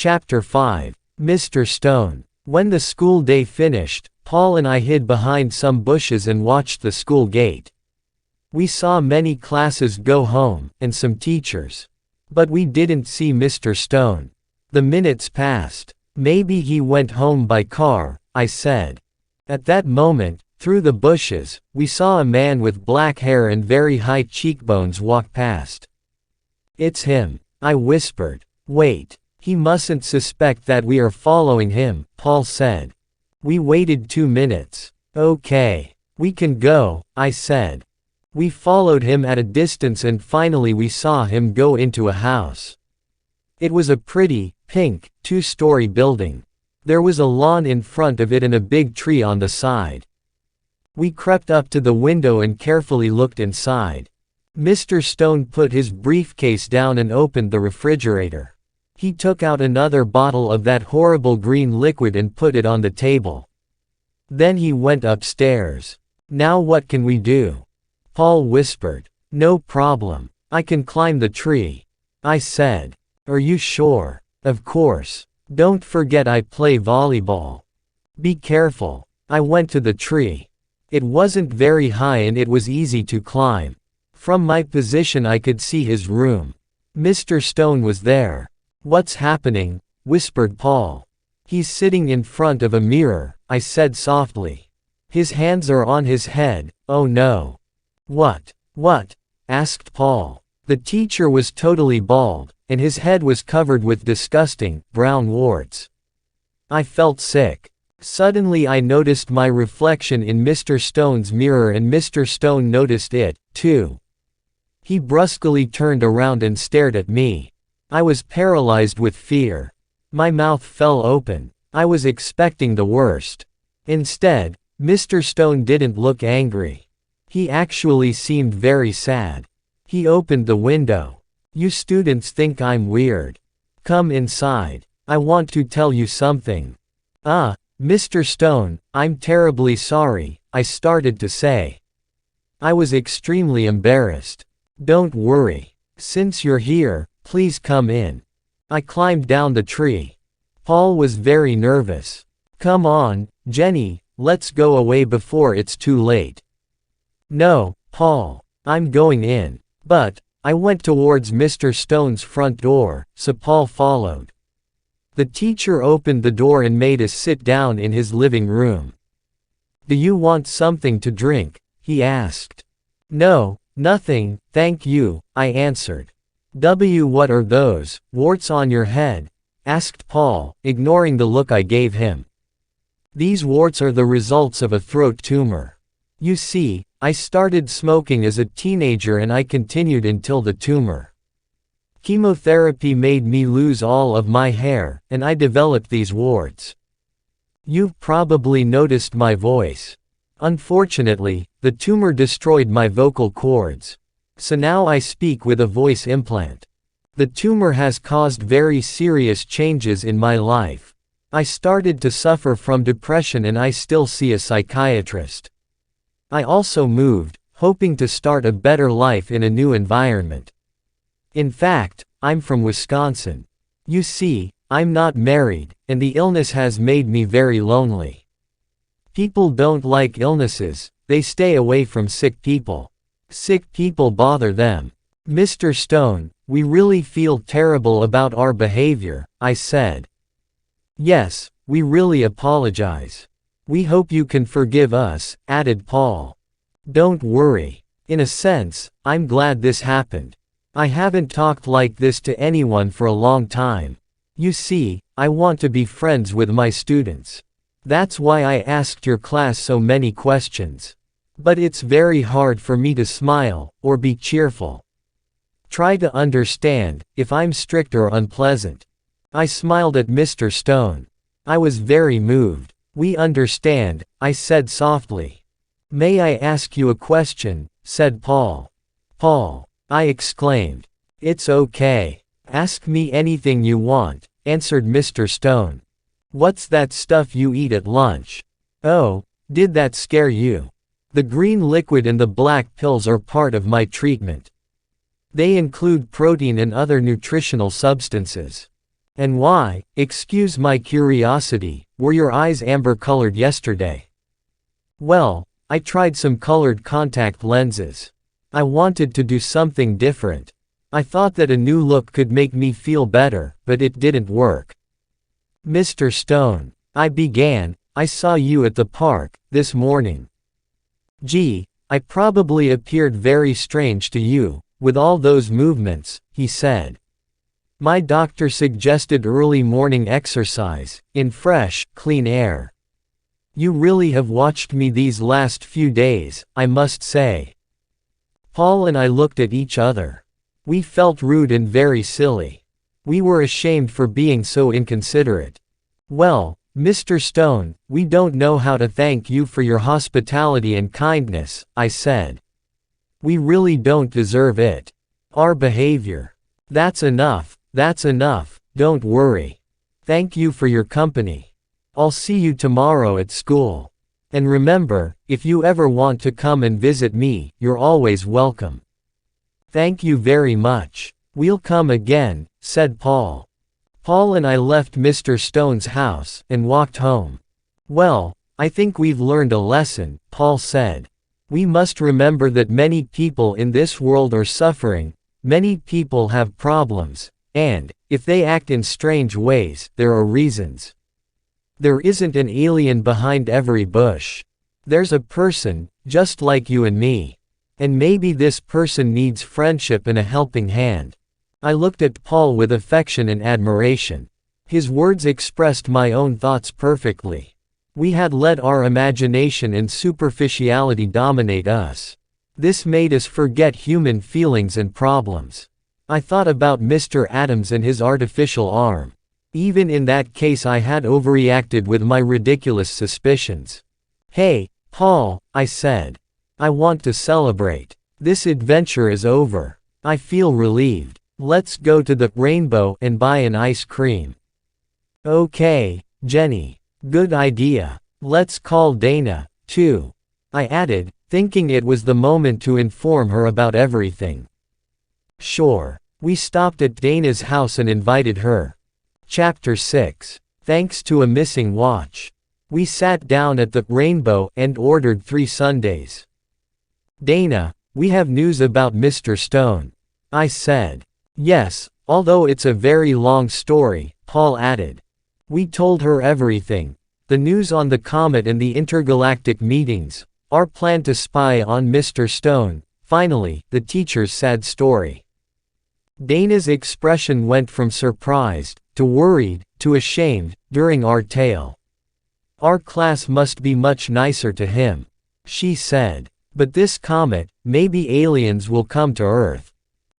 Chapter 5. Mr. Stone. When the school day finished, Paul and I hid behind some bushes and watched the school gate. We saw many classes go home, and some teachers. But we didn't see Mr. Stone. The minutes passed. Maybe he went home by car, I said. At that moment, through the bushes, we saw a man with black hair and very high cheekbones walk past. "It's him," I whispered. "Wait. He mustn't suspect that we are following him," Paul said. We waited 2 minutes. "Okay. We can go," I said. We followed him at a distance and finally we saw him go into a house. It was a pretty, pink, 2-story building. There was a lawn in front of it and a big tree on the side. We crept up to the window and carefully looked inside. Mr. Stone put his briefcase down and opened the refrigerator. He took out another bottle of that horrible green liquid and put it on the table. Then he went upstairs. "Now what can we do?" Paul whispered. "No problem. I can climb the tree," I said. "Are you sure?" "Of course. Don't forget I play volleyball. Be careful." I went to the tree. It wasn't very high and it was easy to climb. From my position I could see his room. Mr. Stone was there. "What's happening?" whispered Paul. "He's sitting in front of a mirror," I said softly. "His hands are on his head." "Oh no." What? asked Paul. The teacher was totally bald, and his head was covered with disgusting, brown warts. I felt sick. Suddenly I noticed my reflection in Mr. Stone's mirror and Mr. Stone noticed it, too. He brusquely turned around and stared at me. I was paralyzed with fear. My mouth fell open. I was expecting the worst. Instead, Mr. Stone didn't look angry. He actually seemed very sad. He opened the window. "You students think I'm weird. Come inside. I want to tell you something." Mr. Stone, I'm terribly sorry," I started to say. I was extremely embarrassed. "Don't worry. Since you're here, please come in." I climbed down the tree. Paul was very nervous. "Come on, Jenny, let's go away before it's too late." "No, Paul. I'm going in." But I went towards Mr. Stone's front door, so Paul followed. The teacher opened the door and made us sit down in his living room. "Do you want something to drink?" he asked. "No, nothing, thank you," I answered. What are those warts on your head?" asked Paul, ignoring the look I gave him. "These warts are the results of a throat tumor. You see, I started smoking as a teenager and I continued until the tumor. Chemotherapy made me lose all of my hair, and I developed these warts. You've probably noticed my voice. Unfortunately, the tumor destroyed my vocal cords. So now I speak with a voice implant. The tumor has caused very serious changes in my life. I started to suffer from depression and I still see a psychiatrist. I also moved, hoping to start a better life in a new environment. In fact, I'm from Wisconsin. You see, I'm not married, and the illness has made me very lonely. People don't like illnesses, they stay away from sick people. Sick people bother them. Mr. Stone, we really feel terrible about our behavior," I said. "Yes, we really apologize. We hope you can forgive us," added Paul. "Don't worry. In a sense, I'm glad this happened. I haven't talked like this to anyone for a long time. You see, I want to be friends with my students. That's why I asked your class so many questions. But it's very hard for me to smile, or be cheerful. Try to understand, if I'm strict or unpleasant." I smiled at Mr. Stone. I was very moved. "We understand," I said softly. "May I ask you a question?" said Paul. "Paul," I exclaimed. "It's okay. Ask me anything you want," answered Mr. Stone. "What's that stuff you eat at lunch?" "Oh, did that scare you? The green liquid and the black pills are part of my treatment. They include protein and other nutritional substances. And why, excuse my curiosity, were your eyes amber-colored yesterday? Well, I tried some colored contact lenses. I wanted to do something different. I thought that a new look could make me feel better, but it didn't work. Mr. Stone, I began, I saw you at the park, this morning. Gee, I probably appeared very strange to you, with all those movements, he said. My doctor suggested early morning exercise, in fresh, clean air. You really have watched me these last few days, I must say. Paul and I looked at each other. We felt rude and very silly. We were ashamed for being so inconsiderate. Well, Mr. Stone, we don't know how to thank you for your hospitality and kindness, I said. We really don't deserve it. Our behavior. That's enough, don't worry. Thank you for your company. I'll see you tomorrow at school. And remember, if you ever want to come and visit me, you're always welcome. Thank you very much. We'll come again, said Paul. Paul and I left Mr. Stone's house and walked home. Well, I think we've learned a lesson, Paul said. We must remember that many people in this world are suffering, many people have problems, and, if they act in strange ways, there are reasons. There isn't an alien behind every bush. There's a person, just like you and me. And maybe this person needs friendship and a helping hand. I looked at Paul with affection and admiration. His words expressed my own thoughts perfectly. We had let our imagination and superficiality dominate us. This made us forget human feelings and problems. I thought about Mr. Adams and his artificial arm. Even in that case I had overreacted with my ridiculous suspicions. Hey, Paul, I said. I want to celebrate. This adventure is over. I feel relieved. Let's go to the Rainbow and buy an ice cream. Okay, Jenny. Good idea. Let's call Dana, too. I added, thinking it was the moment to inform her about everything. Sure. We stopped at Dana's house and invited her. Chapter 6. Thanks to a missing watch. We sat down at the Rainbow and ordered 3 sundaes. Dana, we have news about Mr. Stone. I said. Yes, although it's a very long story, Paul added. We told her everything. The news on the comet and the intergalactic meetings. Our plan to spy on Mr. Stone. Finally, the teacher's sad story. Dana's expression went from surprised, to worried, to ashamed, during our tale. Our class must be much nicer to him, she said. But this comet, maybe aliens will come to Earth.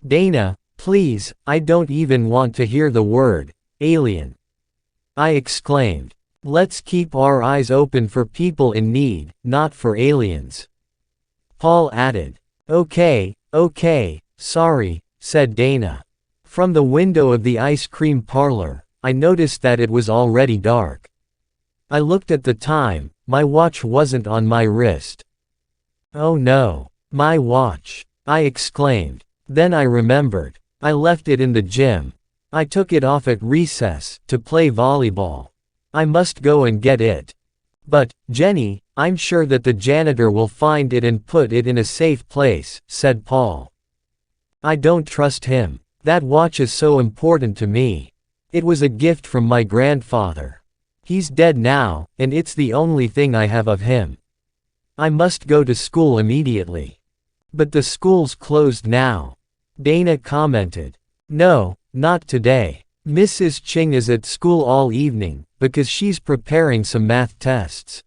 Dana, please, I don't even want to hear the word, alien. I exclaimed. Let's keep our eyes open for people in need, not for aliens. Paul added. Okay, sorry, said Dana. From the window of the ice cream parlor, I noticed that it was already dark. I looked at the time, my watch wasn't on my wrist. Oh no, my watch, I exclaimed. Then I remembered. I left it in the gym. I took it off at recess, to play volleyball. I must go and get it. But, Jenny, I'm sure that the janitor will find it and put it in a safe place, said Paul. I don't trust him. That watch is so important to me. It was a gift from my grandfather. He's dead now, and it's the only thing I have of him. I must go to school immediately. But the school's closed now. Dana commented. No, not today. Mrs. Ching is at school all evening, because she's preparing some math tests.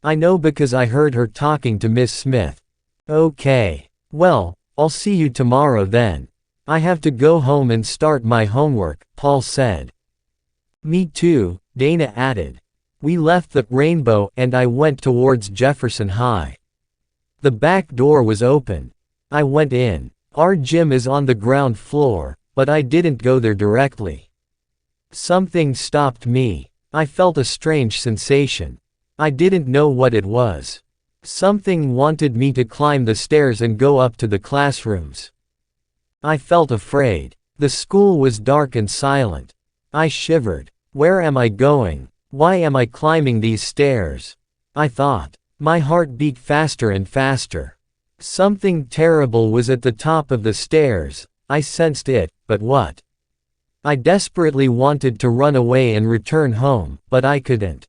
I know because I heard her talking to Miss Smith. Okay. Well, I'll see you tomorrow then. I have to go home and start my homework, Paul said. Me too, Dana added. We left the Rainbow and I went towards Jefferson High. The back door was open. I went in. Our gym is on the ground floor, but I didn't go there directly. Something stopped me. I felt a strange sensation. I didn't know what it was. Something wanted me to climb the stairs and go up to the classrooms. I felt afraid. The school was dark and silent. I shivered. Where am I going? Why am I climbing these stairs? I thought. My heart beat faster and faster. Something terrible was at the top of the stairs. I sensed it, but what? I desperately wanted to run away and return home, but I couldn't.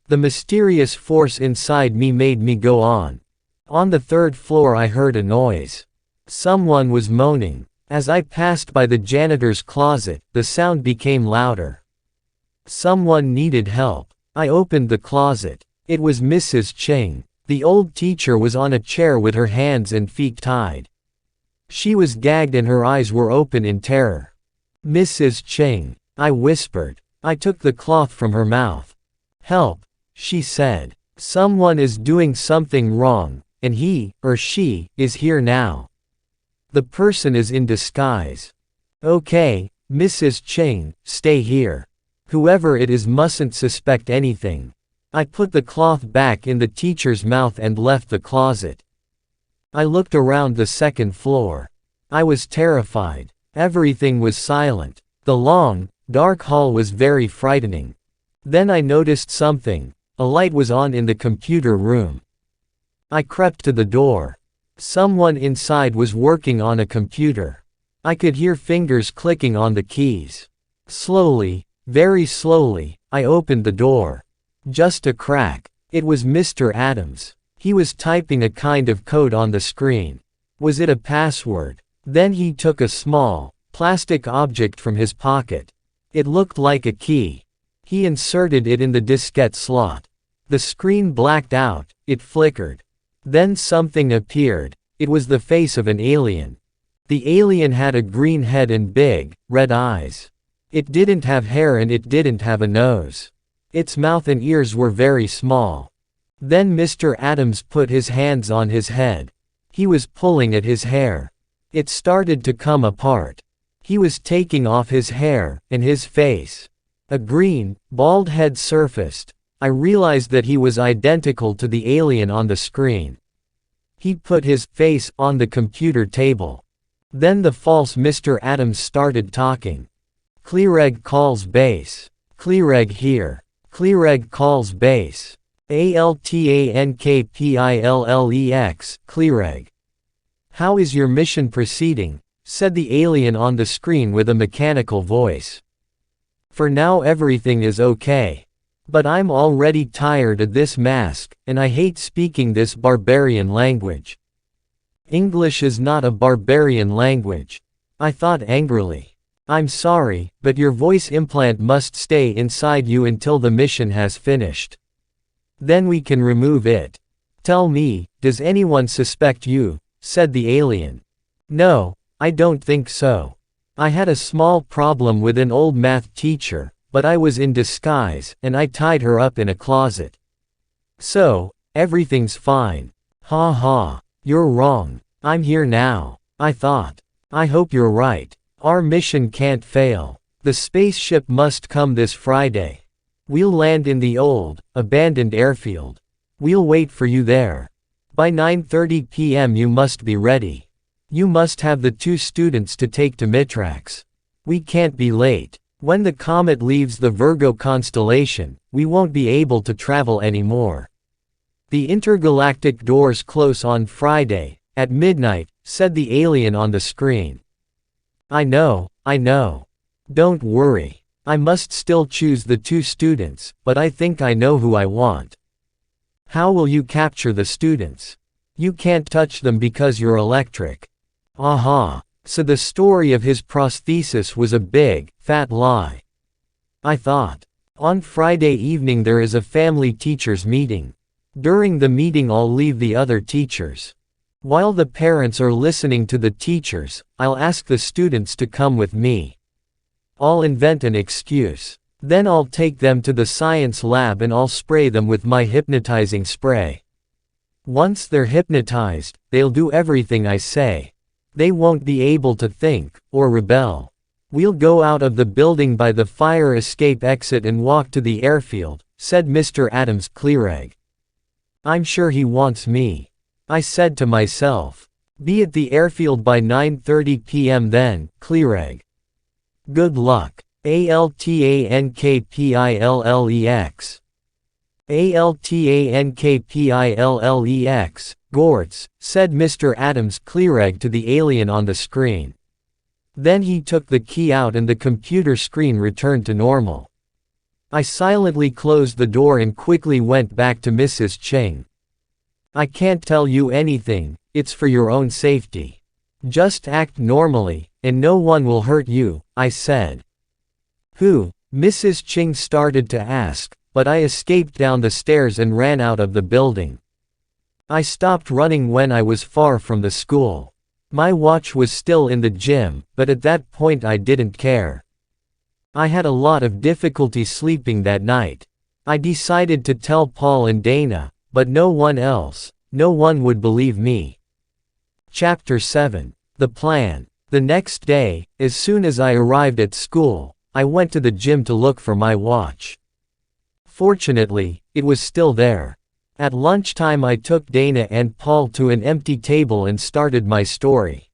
The mysterious force inside me made me go on. On the third floor I heard a noise. Someone was moaning. As I passed by the janitor's closet, the sound became louder. Someone needed help. I opened the closet. It was Mrs. Ching. The old teacher was on a chair with her hands and feet tied. She was gagged and her eyes were open in terror. Mrs. Ching, I whispered. I took the cloth from her mouth. Help, she said. Someone is doing something wrong, and he, or she, is here now. The person is in disguise. Okay, Mrs. Ching, stay here. Whoever it is mustn't suspect anything. I put the cloth back in the teacher's mouth and left the closet. I looked around the second floor. I was terrified. Everything was silent. The long, dark hall was very frightening. Then I noticed something. A light was on in the computer room. I crept to the door. Someone inside was working on a computer. I could hear fingers clicking on the keys. Slowly, very slowly, I opened the door. Just a crack. It was Mr. Adams. He was typing a kind of code on the screen. Was it a password? Then he took a small, plastic object from his pocket. It looked like a key. He inserted it in the diskette slot. The screen blacked out, it flickered. Then something appeared. It was the face of an alien. The alien had a green head and big, red eyes. It didn't have hair and it didn't have a nose. Its mouth and ears were very small. Then Mr. Adams put his hands on his head. He was pulling at his hair. It started to come apart. He was taking off his hair, and his face. A green, bald head surfaced. I realized that he was identical to the alien on the screen. He put his face on the computer table. Then the false Mr. Adams started talking. Clereg calls base. Clereg here. Clereg calls base. ALTANKPILLEX, Clereg. How is your mission proceeding? Said the alien on the screen with a mechanical voice. For now everything is okay. But I'm already tired of this mask, and I hate speaking this barbarian language. English is not a barbarian language. I thought angrily. I'm sorry, but your voice implant must stay inside you until the mission has finished. Then we can remove it. Tell me, does anyone suspect you? Said the alien. No, I don't think so. I had a small problem with an old math teacher, but I was in disguise, and I tied her up in a closet. So, everything's fine. Ha ha, you're wrong. I'm here now. I thought. I hope you're right. Our mission can't fail. The spaceship must come this Friday. We'll land in the old, abandoned airfield. We'll wait for you there. By 9:30 p.m. you must be ready. You must have the 2 students to take to Mitrax. We can't be late. When the comet leaves the Virgo constellation, we won't be able to travel anymore. The intergalactic doors close on Friday, at midnight, said the alien on the screen. I know. Don't worry. I must still choose the 2 students, but I think I know who I want. How will you capture the students? You can't touch them because you're electric. Aha. So the story of his prosthesis was a big, fat lie. I thought. On Friday evening there is a family teachers meeting. During the meeting I'll leave the other teachers. While the parents are listening to the teachers, I'll ask the students to come with me. I'll invent an excuse. Then I'll take them to the science lab and I'll spray them with my hypnotizing spray. Once they're hypnotized, they'll do everything I say. They won't be able to think, or rebel. We'll go out of the building by the fire escape exit and walk to the airfield, said Mr. Adams Clereg. I'm sure he wants me. I said to myself. Be at the airfield by 9:30 p.m. then, Clereg. Good luck. Altankpillex. Altankpillex, Gortz, said Mr. Adams Cleareg to the alien on the screen. Then he took the key out and the computer screen returned to normal. I silently closed the door and quickly went back to Mrs. Ching. I can't tell you anything, it's for your own safety. Just act normally, and no one will hurt you, I said. Who? Mrs. Ching started to ask, but I escaped down the stairs and ran out of the building. I stopped running when I was far from the school. My watch was still in the gym, but at that point I didn't care. I had a lot of difficulty sleeping that night. I decided to tell Paul and Dana, but no one else. No one would believe me. Chapter 7. The Plan. The next day, as soon as I arrived at school, I went to the gym to look for my watch. Fortunately, it was still there. At lunchtime I took Dana and Paul to an empty table and started my story.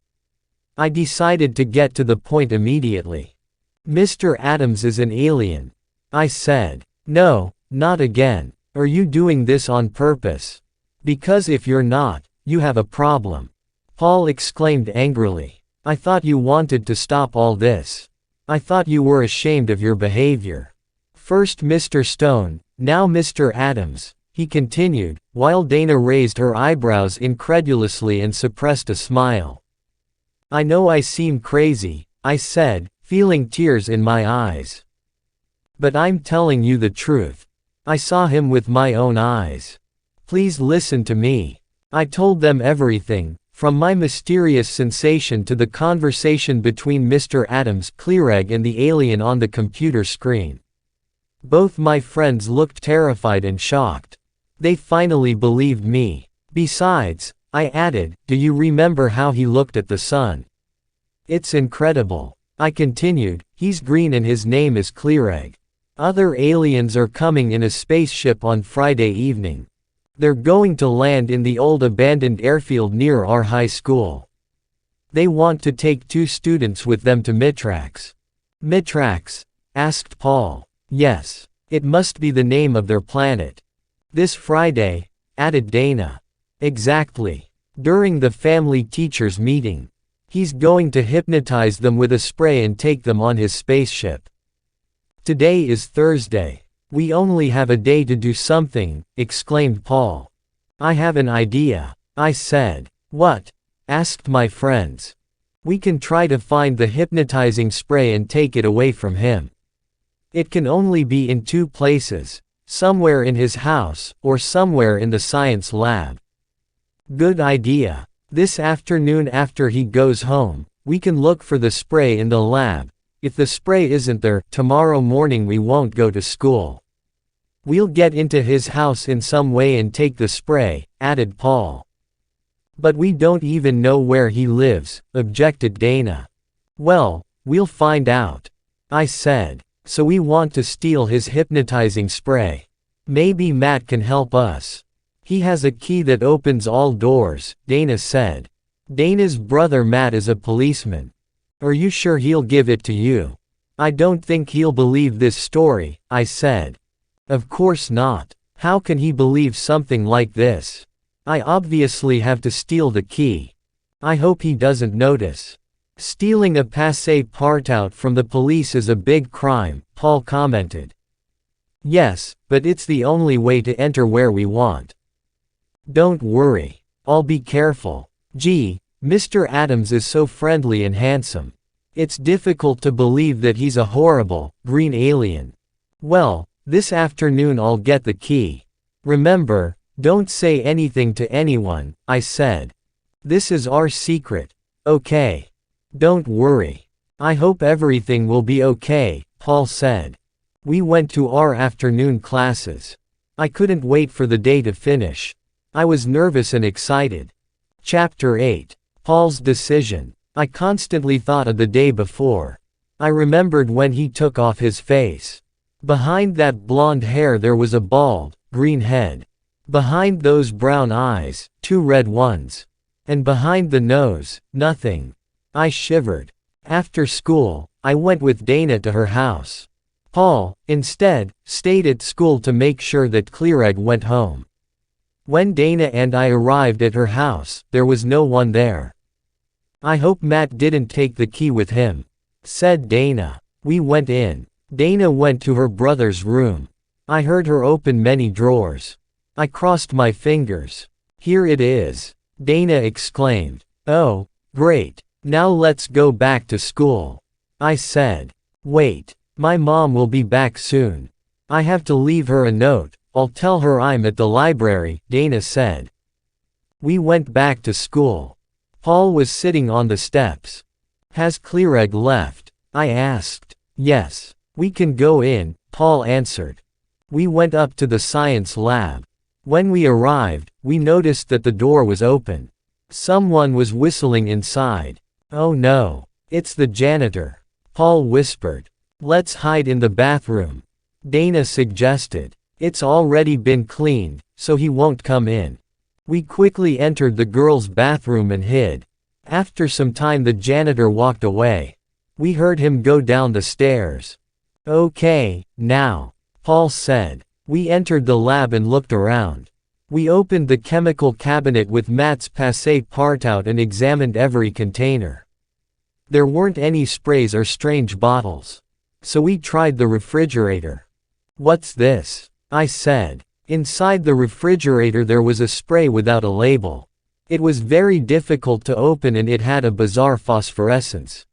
I decided to get to the point immediately. Mr. Adams is an alien. I said. No, not again. Are you doing this on purpose? Because if you're not, you have a problem. Paul exclaimed angrily. I thought you wanted to stop all this. I thought you were ashamed of your behavior. First Mr. Stone, now Mr. Adams, he continued, while Dana raised her eyebrows incredulously and suppressed a smile. I know I seem crazy, I said, feeling tears in my eyes. But I'm telling you the truth. I saw him with my own eyes. Please listen to me. I told them everything, from my mysterious sensation to the conversation between Mr. Adams Cleareg and the alien on the computer screen. Both my friends looked terrified and shocked. They finally believed me. Besides, I added, do you remember how he looked at the sun? It's incredible. I continued, he's green and his name is Cleareg. Other aliens are coming in a spaceship on Friday evening. They're going to land in the old abandoned airfield near our high school. They want to take 2 students with them to Mitrax. Mitrax? Asked Paul. Yes. It must be the name of their planet. This Friday, added Dana. Exactly. During the family teachers meeting. He's going to hypnotize them with a spray and take them on his spaceship. Today is Thursday. We only have a day to do something, exclaimed Paul. I have an idea, I said. What? Asked my friends. We can try to find the hypnotizing spray and take it away from him. It can only be in 2 places, somewhere in his house, or somewhere in the science lab. Good idea. This afternoon after he goes home, we can look for the spray in the lab. If the spray isn't there, tomorrow morning we won't go to school. We'll get into his house in some way and take the spray, added Paul. But we don't even know where he lives, objected Dana. Well, we'll find out, I said. So we want to steal his hypnotizing spray. Maybe Matt can help us. He has a key that opens all doors, Dana said. Dana's brother Matt is a policeman. Are you sure he'll give it to you? I don't think he'll believe this story, I said. Of course not. How can he believe something like this? I obviously have to steal the key. I hope he doesn't notice. Stealing a passport out from the police is a big crime, Paul commented. Yes, but it's the only way to enter where we want. Don't worry. I'll be careful. Gee, Mr. Adams is so friendly and handsome. It's difficult to believe that he's a horrible, green alien. Well, this afternoon I'll get the key. Remember, don't say anything to anyone, I said. This is our secret. Okay. Don't worry. I hope everything will be okay, Paul said. We went to our afternoon classes. I couldn't wait for the day to finish. I was nervous and excited. Chapter 8. Paul's decision. I constantly thought of the day before. I remembered when he took off his face. Behind that blonde hair there was a bald, green head. Behind those brown eyes, 2 red ones. And behind the nose, nothing. I shivered. After school, I went with Dana to her house. Paul, instead, stayed at school to make sure that Clearegg went home. When Dana and I arrived at her house, there was no one there. I hope Matt didn't take the key with him, said Dana. We went in. Dana went to her brother's room. I heard her open many drawers. I crossed my fingers. Here it is, Dana exclaimed. Oh, great. Now let's go back to school, I said. Wait, my mom will be back soon. I have to leave her a note. I'll tell her I'm at the library, Dana said. We went back to school. Paul was sitting on the steps. Has Clearegg left? I asked. Yes. We can go in, Paul answered. We went up to the science lab. When we arrived, we noticed that the door was open. Someone was whistling inside. Oh no, it's the janitor, Paul whispered. Let's hide in the bathroom, Dana suggested. It's already been cleaned, so he won't come in. We quickly entered the girls' bathroom and hid. After some time the janitor walked away. We heard him go down the stairs. Okay, now, Paul said. We entered the lab and looked around. We opened the chemical cabinet with Matt's passé part out and examined every container. There weren't any sprays or strange bottles. So we tried the refrigerator. What's this? I said. Inside the refrigerator there was a spray without a label. It was very difficult to open and it had a bizarre phosphorescence.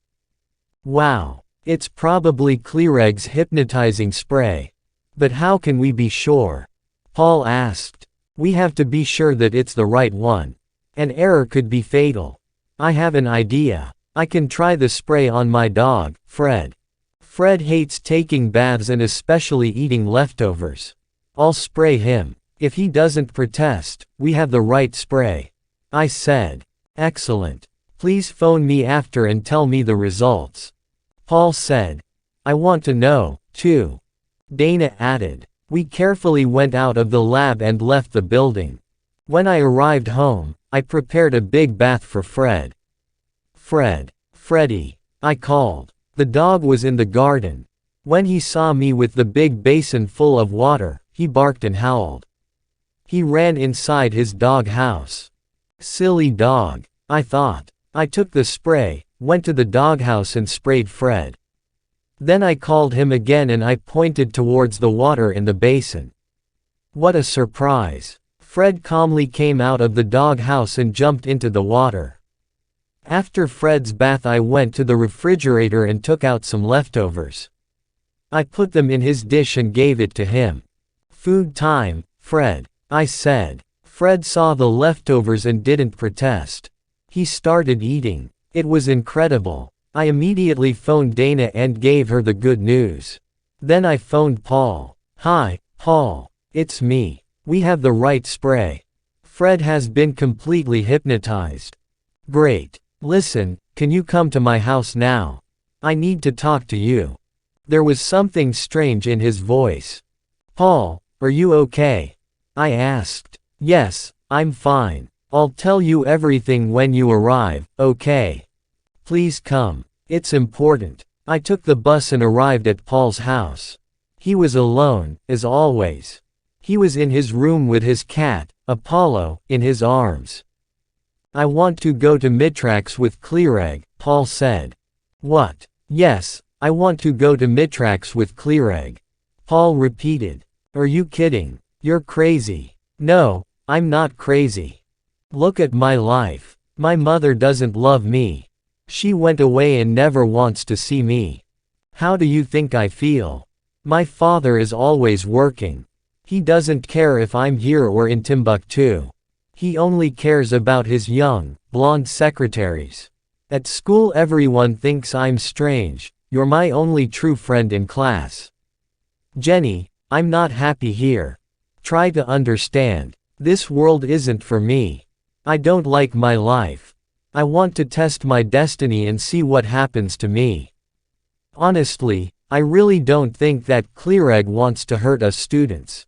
Wow, it's probably Clearegg's hypnotizing spray. But how can we be sure? Paul asked. We have to be sure that it's the right one. An error could be fatal. I have an idea. I can try the spray on my dog, Fred. Fred hates taking baths and especially eating leftovers. I'll spray him. If he doesn't protest, we have the right spray, I said. Excellent. Please phone me after and tell me the results, Paul said. I want to know, too, Dana added. We carefully went out of the lab and left the building. When I arrived home, I prepared a big bath for Fred. Fred. Freddie, I called. The dog was in the garden. When he saw me with the big basin full of water, he barked and howled. He ran inside his dog house. Silly dog, I thought. I took the spray, went to the doghouse and sprayed Fred. Then I called him again and I pointed towards the water in the basin. What a surprise. Fred calmly came out of the doghouse and jumped into the water. After Fred's bath I went to the refrigerator and took out some leftovers. I put them in his dish and gave it to him. Food time, Fred, I said. Fred saw the leftovers and didn't protest. He started eating. It was incredible. I immediately phoned Dana and gave her the good news. Then I phoned Paul. Hi, Paul. It's me. We have the right spray. Fred has been completely hypnotized. Great. Listen, can you come to my house now? I need to talk to you. There was something strange in his voice. Paul, are you okay? I asked. Yes, I'm fine. I'll tell you everything when you arrive, okay? Please come. It's important. I took the bus and arrived at Paul's house. He was alone, as always. He was in his room with his cat, Apollo, in his arms. I want to go to Mitrax with Clearegg, Paul said. What? Yes, I want to go to Mitrax with Clearegg. Paul repeated. Are you kidding? You're crazy. No, I'm not crazy. Look at my life. My mother doesn't love me. She went away and never wants to see me. How do you think I feel? My father is always working. He doesn't care if I'm here or in Timbuktu. He only cares about his young, blonde secretaries. At school everyone thinks I'm strange. You're my only true friend in class. Jenny, I'm not happy here. Try to understand. This world isn't for me. I don't like my life. I want to test my destiny and see what happens to me. Honestly, I really don't think that Clearegg wants to hurt us students.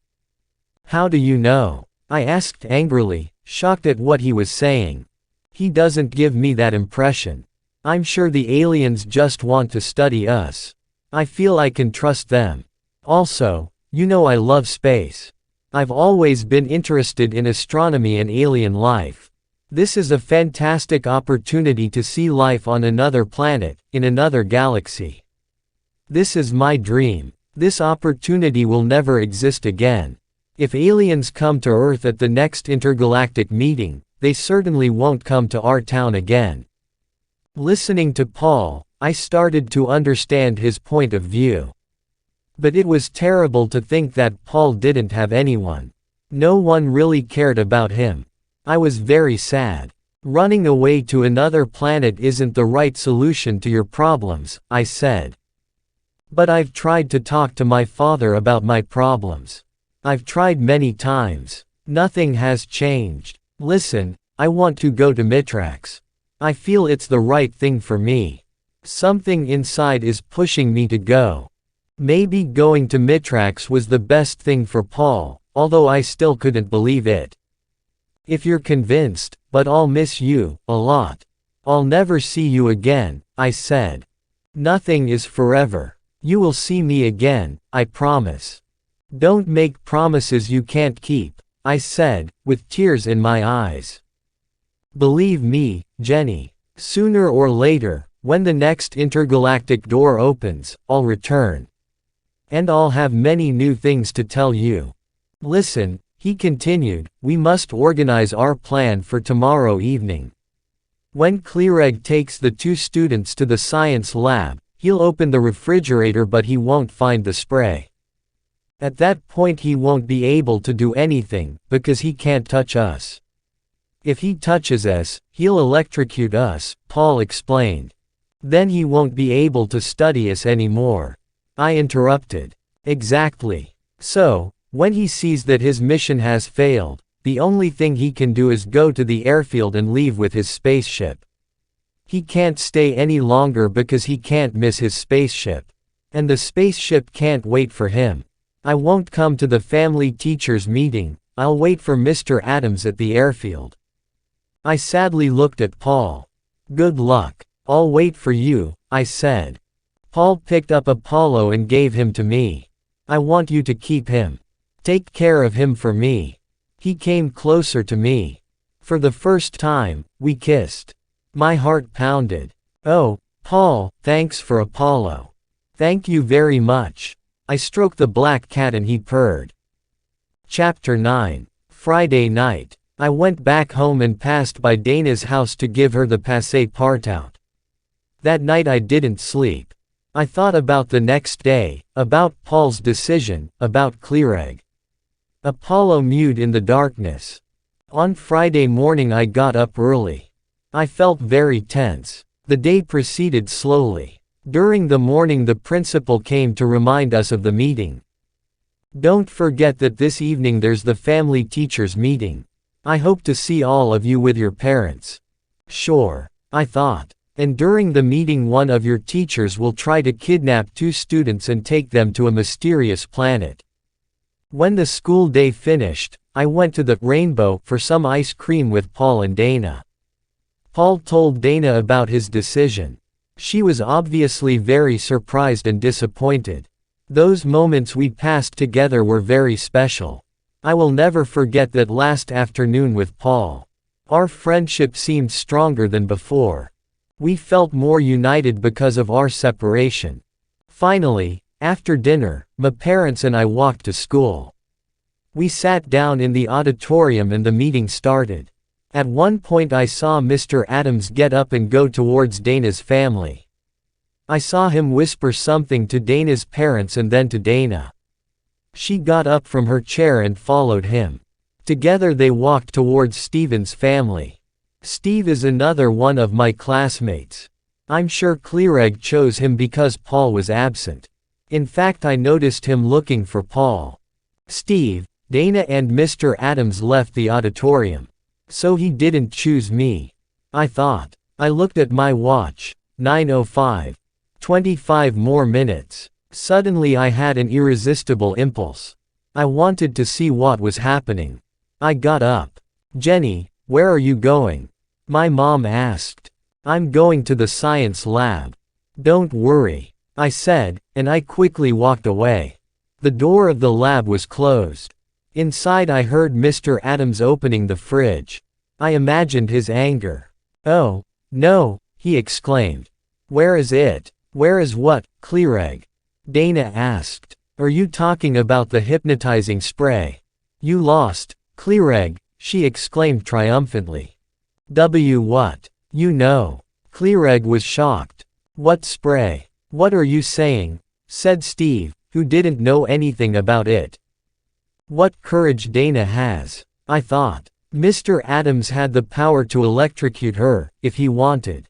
How do you know? I asked angrily, shocked at what he was saying. He doesn't give me that impression. I'm sure the aliens just want to study us. I feel I can trust them. Also, you know I love space. I've always been interested in astronomy and alien life. This is a fantastic opportunity to see life on another planet, in another galaxy. This is my dream. This opportunity will never exist again. If aliens come to Earth at the next intergalactic meeting, they certainly won't come to our town again. Listening to Paul, I started to understand his point of view. But it was terrible to think that Paul didn't have anyone. No one really cared about him. I was very sad. Running away to another planet isn't the right solution to your problems, I said. But I've tried to talk to my father about my problems. I've tried many times. Nothing has changed. Listen, I want to go to Mitrax. I feel it's the right thing for me. Something inside is pushing me to go. Maybe going to Mitrax was the best thing for Paul, although I still couldn't believe it. If you're convinced, but I'll miss you, a lot. I'll never see you again, I said. Nothing is forever. You will see me again, I promise. Don't make promises you can't keep, I said, with tears in my eyes. Believe me, Jenny. Sooner or later, when the next intergalactic door opens, I'll return. And I'll have many new things to tell you. Listen, he continued, we must organize our plan for tomorrow evening. When Cleareg takes the 2 students to the science lab, he'll open the refrigerator but he won't find the spray. At that point he won't be able to do anything, because he can't touch us. If he touches us, he'll electrocute us, Paul explained. Then he won't be able to study us anymore. I interrupted. Exactly. So, when he sees that his mission has failed, the only thing he can do is go to the airfield and leave with his spaceship. He can't stay any longer because he can't miss his spaceship. And the spaceship can't wait for him. I won't come to the family teachers meeting, I'll wait for Mr. Adams at the airfield. I sadly looked at Paul. Good luck. I'll wait for you, I said. Paul picked up Apollo and gave him to me. I want you to keep him. Take care of him for me. He came closer to me. For the first time, we kissed. My heart pounded. Oh, Paul, thanks for Apollo. Thank you very much. I stroked the black cat and he purred. Chapter 9. Friday night. I went back home and passed by Dana's house to give her the passport. That night I didn't sleep. I thought about the next day, about Paul's decision, about Cleareg. Apollo mewed in the darkness. On Friday morning I got up early. I felt very tense. The day proceeded slowly. During the morning the principal came to remind us of the meeting. Don't forget that this evening there's the family teachers meeting. I hope to see all of you with your parents. Sure, I thought. And during the meeting one of your teachers will try to kidnap 2 students and take them to a mysterious planet. When the school day finished, I went to the Rainbow for some ice cream with Paul and Dana. Paul told Dana about his decision. She was obviously very surprised and disappointed. Those moments we passed together were very special. I will never forget that last afternoon with Paul. Our friendship seemed stronger than before. We felt more united because of our separation. Finally, after dinner, my parents and I walked to school. We sat down in the auditorium and the meeting started. At one point I saw Mr. Adams get up and go towards Dana's family. I saw him whisper something to Dana's parents and then to Dana. She got up from her chair and followed him. Together they walked towards Steven's family. Steve is another one of my classmates. I'm sure Cleareg chose him because Paul was absent. In fact I noticed him looking for Paul. Steve, Dana and Mr. Adams left the auditorium. So he didn't choose me. I thought. I looked at my watch. 9:05. 25 more minutes. Suddenly I had an irresistible impulse. I wanted to see what was happening. I got up. Jenny, where are you going? My mom asked. I'm going to the science lab. Don't worry, I said, and I quickly walked away. The door of the lab was closed. Inside I heard Mr. Adams opening the fridge. I imagined his anger. "Oh, no," he exclaimed. "Where is it?" "Where is what, Cleareg?" Dana asked. "Are you talking about the hypnotizing spray? You lost, Cleareg," she exclaimed triumphantly. What? You know." Cleareg was shocked. "What spray? What are you saying?" said Steve, who didn't know anything about it. What courage Dana has. I thought. Mr. Adams had the power to electrocute her, if he wanted.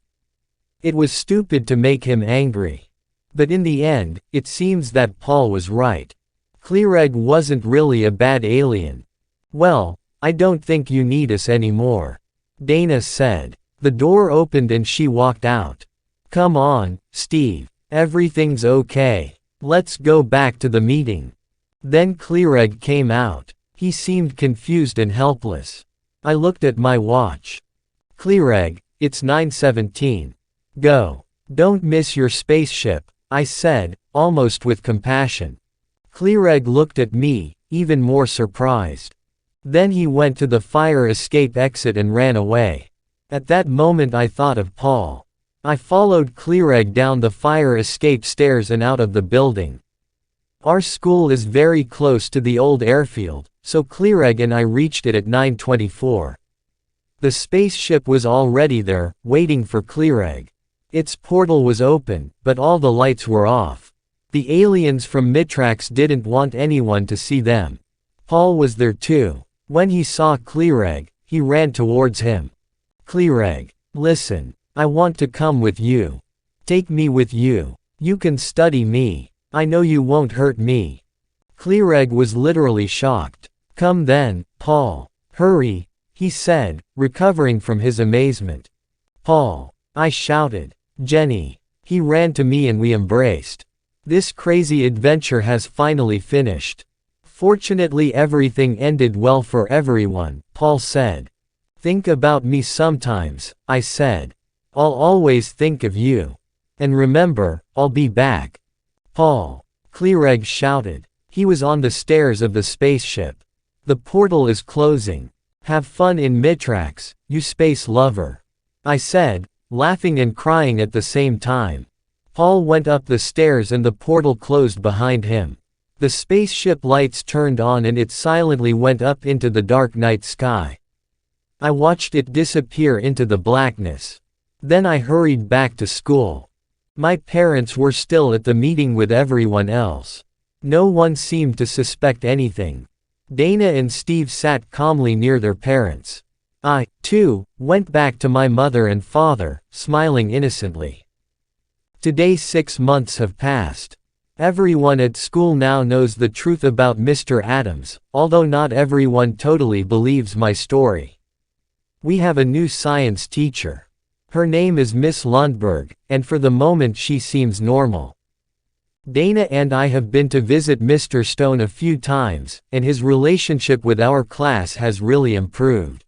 It was stupid to make him angry. But in the end, it seems that Paul was right. Cleareg wasn't really a bad alien. "Well, I don't think you need us anymore," Dana said. The door opened and she walked out. "Come on, Steve. Everything's okay. Let's go back to the meeting." Then Cleareg came out. He seemed confused and helpless. I looked at my watch. "Cleareg, it's 9:17. Go. Don't miss your spaceship," I said, almost with compassion. Cleareg looked at me, even more surprised. Then he went to the fire escape exit and ran away. At that moment I thought of Paul. I followed Cleareg down the fire escape stairs and out of the building. Our school is very close to the old airfield, so Cleareg and I reached it at 9:24. The spaceship was already there, waiting for Cleareg. Its portal was open, but all the lights were off. The aliens from Mitrax didn't want anyone to see them. Paul was there too. When he saw Cleareg, he ran towards him. "Cleareg, listen. I want to come with you. Take me with you. You can study me. I know you won't hurt me." Cleareg was literally shocked. "Come then, Paul. Hurry," he said, recovering from his amazement. "Paul," I shouted. "Jenny." He ran to me and we embraced. "This crazy adventure has finally finished. Fortunately everything ended well for everyone," Paul said. "Think about me sometimes," I said. "I'll always think of you. And remember, I'll be back." "Paul," Cleareg shouted. He was on the stairs of the spaceship. "The portal is closing. Have fun in Mitrax, you space lover," I said, laughing and crying at the same time. Paul went up the stairs and the portal closed behind him. The spaceship lights turned on and it silently went up into the dark night sky. I watched it disappear into the blackness. Then I hurried back to school. My parents were still at the meeting with everyone else. No one seemed to suspect anything. Dana and Steve sat calmly near their parents. I, too, went back to my mother and father, smiling innocently. Today 6 months have passed. Everyone at school now knows the truth about Mr. Adams, although not everyone totally believes my story. We have a new science teacher. Her name is Miss Lundberg, and for the moment she seems normal. Dana and I have been to visit Mr. Stone a few times, and his relationship with our class has really improved.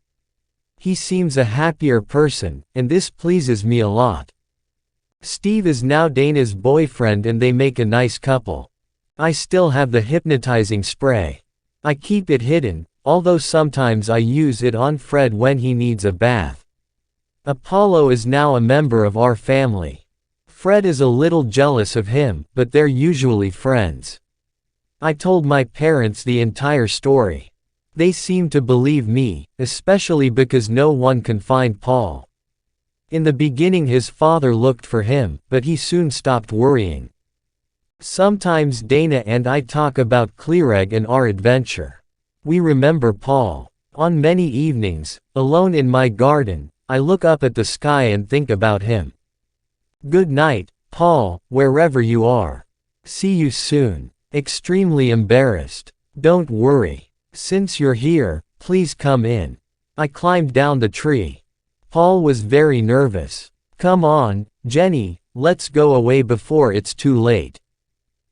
He seems a happier person, and this pleases me a lot. Steve is now Dana's boyfriend and they make a nice couple. I still have the hypnotizing spray. I keep it hidden, although sometimes I use it on Fred when he needs a bath. Apollo is now a member of our family. Fred is a little jealous of him, but they're usually friends. I told my parents the entire story. They seem to believe me, especially because no one can find Paul. In the beginning his father looked for him, but he soon stopped worrying. Sometimes Dana and I talk about Cleareg and our adventure. We remember Paul. On many evenings, alone in my garden, I look up at the sky and think about him. Good night, Paul, wherever you are. See you soon. Extremely embarrassed. Don't worry. Since you're here, please come in. I climbed down the tree. Paul was very nervous. Come on, Jenny, let's go away before it's too late.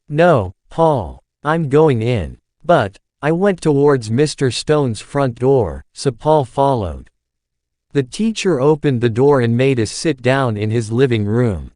No, Paul, I'm going in. But, I went towards Mr. Stone's front door, so Paul followed. The teacher opened the door and made us sit down in his living room.